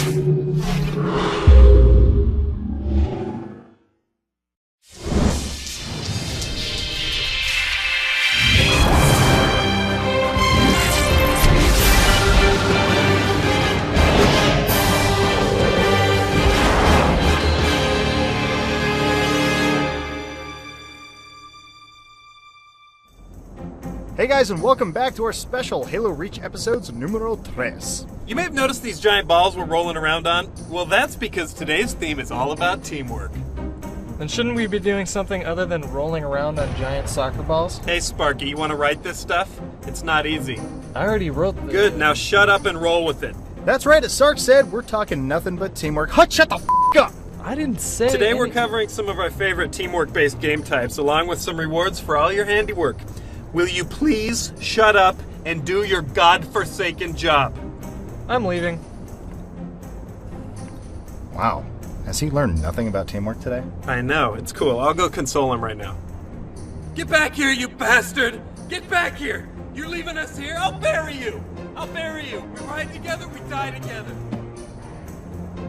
Hey guys, and welcome back to our special Halo Reach episodes numero 3. You may have noticed these giant balls we're rolling around on. Well, that's because today's theme is all about teamwork. Then shouldn't we be doing something other than rolling around on giant soccer balls? Hey, Sparky, you want to write this stuff? It's not easy. I already wrote this. Good, now shut up and roll with it. That's right, as Sark said, we're talking nothing but teamwork. Hut, shut the f*** up! I didn't say Today we're covering some of our favorite teamwork-based game types, along with some rewards for all your handiwork. Will you please shut up and do your godforsaken job? I'm leaving. Wow, has he learned nothing about teamwork today? I know, it's cool. I'll go console him right now. Get back here, you bastard! Get back here! You're leaving us here? I'll bury you! I'll bury you! We ride together, we die together!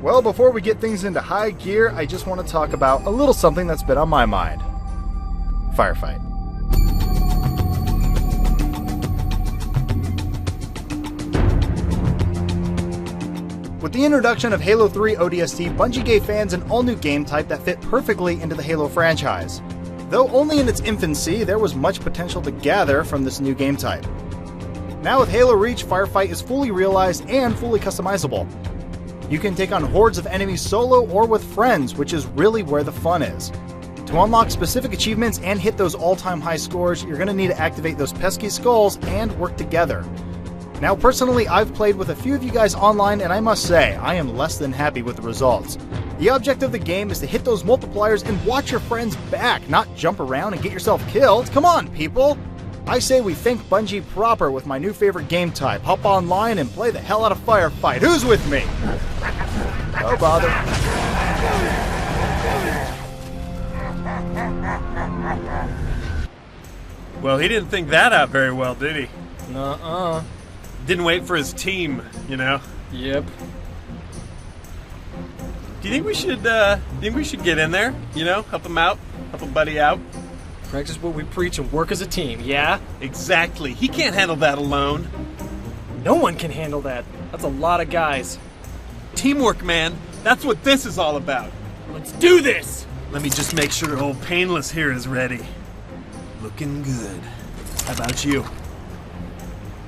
Well, before we get things into high gear, I just want to talk about a little something that's been on my mind. Firefight. With the introduction of Halo 3 ODST, Bungie gave fans an all-new game type that fit perfectly into the Halo franchise. Though only in its infancy, there was much potential to gather from this new game type. Now with Halo Reach, Firefight is fully realized and fully customizable. You can take on hordes of enemies solo or with friends, which is really where the fun is. To unlock specific achievements and hit those all-time high scores, you're going to need to activate those pesky skulls and work together. Now personally, I've played with a few of you guys online, and I must say, I am less than happy with the results. The object of the game is to hit those multipliers and watch your friends back, not jump around and get yourself killed. Come on, people! I say we thank Bungie proper with my new favorite game type. Hop online and play the hell out of Firefight. Who's with me? No bother. Well, he didn't think that out very well, did he? Nuh-uh. Didn't wait for his team, you know? Yep. Do you think we should get in there? You know, help him out, help a buddy out. Practice what we preach and work as a team, yeah? Exactly. He can't handle that alone. No one can handle that. That's a lot of guys. Teamwork, man. That's what this is all about. Let's do this! Let me just make sure old Painless here is ready. Looking good. How about you?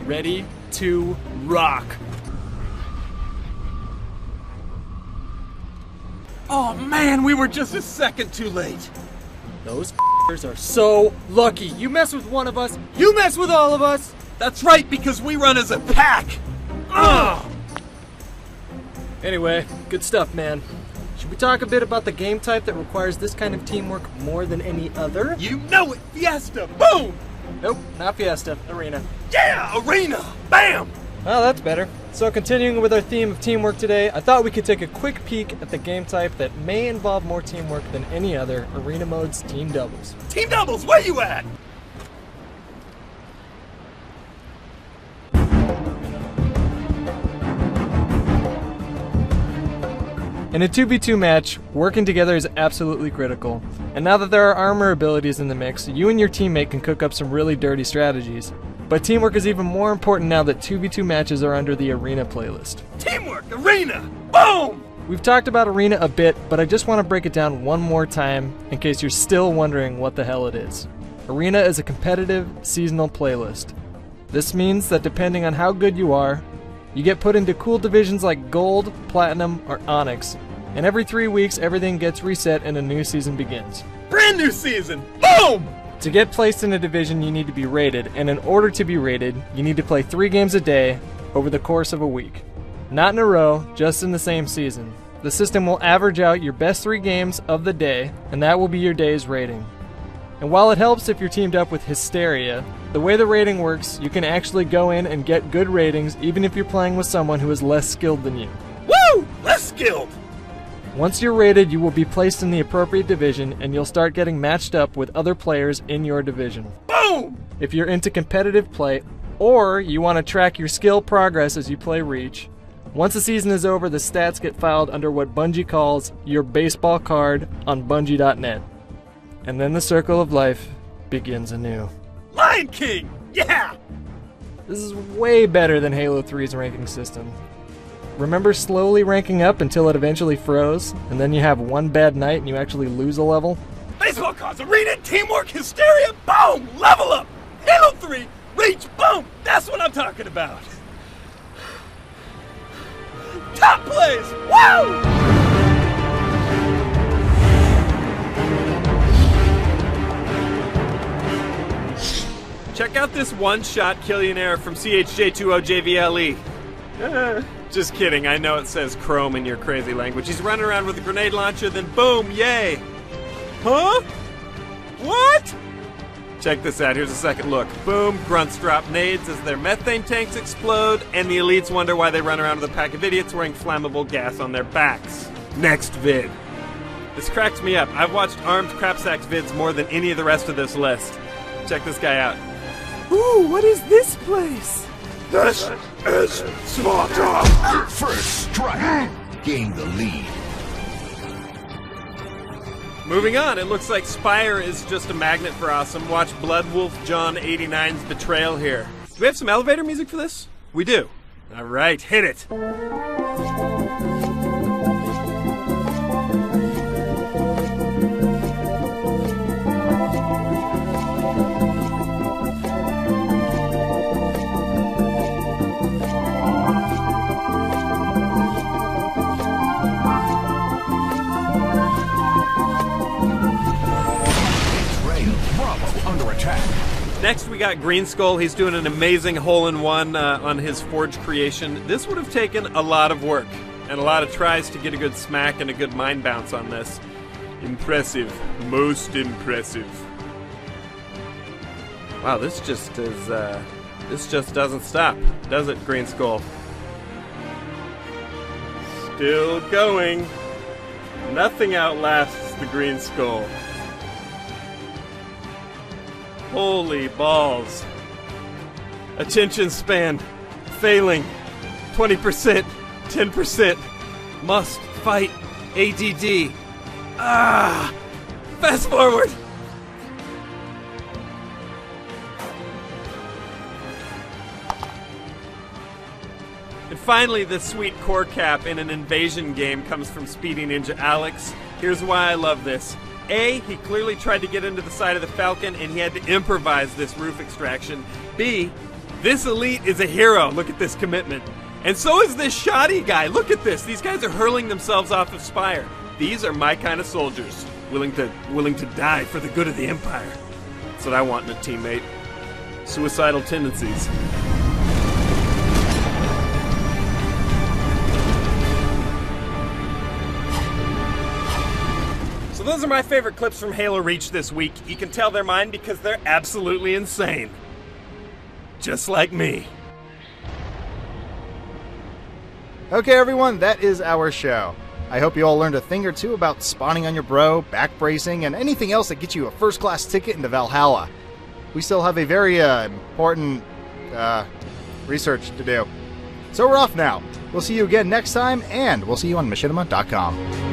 Ready to rock. Oh man, we were just a second too late. Those are so lucky. You mess with one of us, you mess with all of us. That's right, because we run as a pack. Ugh. Anyway, good stuff, man. Should we talk a bit about the game type that requires this kind of teamwork more than any other? You know it, Fiesta. Boom! Nope, not Fiesta. Arena. Yeah, Arena! Bam! Well, that's better. So continuing with our theme of teamwork today, I thought we could take a quick peek at the game type that may involve more teamwork than any other, Arena Mode's Team Doubles. Team Doubles, where you at? In a 2v2 match, working together is absolutely critical. And now that there are armor abilities in the mix, you and your teammate can cook up some really dirty strategies. But teamwork is even more important now that 2v2 matches are under the Arena playlist. Teamwork, Arena, boom! We've talked about Arena a bit, but I just want to break it down one more time in case you're still wondering what the hell it is. Arena is a competitive, seasonal playlist. This means that depending on how good you are, you get put into cool divisions like Gold, Platinum, or Onyx, and every 3 weeks everything gets reset and a new season begins. Brand new season, boom! To get placed in a division you need to be rated, and in order to be rated, you need to play 3 games a day over the course of a week. Not in a row, just in the same season. The system will average out your best 3 games of the day, and that will be your day's rating. And while it helps if you're teamed up with Hysteria, the way the rating works, you can actually go in and get good ratings even if you're playing with someone who is less skilled than you. Woo! Less skilled! Once you're rated, you will be placed in the appropriate division and you'll start getting matched up with other players in your division. Boom! If you're into competitive play, or you want to track your skill progress as you play Reach, Once the season is over, the stats get filed under what Bungie calls your baseball card on Bungie.net. And then the circle of life begins anew. Lion King! Yeah! This is way better than Halo 3's ranking system. Remember slowly ranking up until it eventually froze, and then you have one bad night and you actually lose a level? Baseball cards, arena, teamwork, hysteria, boom! Level up! Halo 3, reach, boom! That's what I'm talking about! Top plays! Woo! Check out this one-shot Killionaire from CHJ20JVLE. Just kidding, I know it says Chrome in your crazy language. He's running around with a grenade launcher, then boom, yay! Huh? What? Check this out, here's a second look. Boom, grunts drop nades as their methane tanks explode, and the elites wonder why they run around with a pack of idiots wearing flammable gas on their backs. Next vid. This cracks me up. I've watched armed crapsacks vids more than any of the rest of this list. Check this guy out. Ooh, what is this place? This is Sparta! First strike. Gain the lead. Moving on, it looks like Spire is just a magnet for awesome. Watch Bloodwolf John 89's Betrayal here. Do we have some elevator music for this? We do. All right, hit it. Next, we got Green Skull. He's doing an amazing hole-in-one on his Forge creation. This would have taken a lot of work and a lot of tries to get a good smack and a good mind bounce on this. Impressive. Most impressive. Wow, this just is, this just doesn't stop, does it, Green Skull? Still going. Nothing outlasts the Green Skull. Holy balls. Attention span. Failing. 20%. 10%. Must fight. ADD. Ah! Fast forward! And finally, the sweet core cap in an invasion game comes from Speedy Ninja Alex. Here's why I love this. A, he clearly tried to get into the side of the Falcon and he had to improvise this roof extraction. B, this elite is a hero. Look at this commitment. And so is this shoddy guy. Look at this. These guys are hurling themselves off of Spire. These are my kind of soldiers, willing to die for the good of the Empire. That's what I want in a teammate. Suicidal tendencies. So those are my favorite clips from Halo Reach this week. You can tell they're mine because they're absolutely insane. Just like me. Okay, everyone, that is our show. I hope you all learned a thing or two about spawning on your bro, back bracing, and anything else that gets you a first-class ticket into Valhalla. We still have a very important research to do. So we're off now. We'll see you again next time, and we'll see you on machinima.com.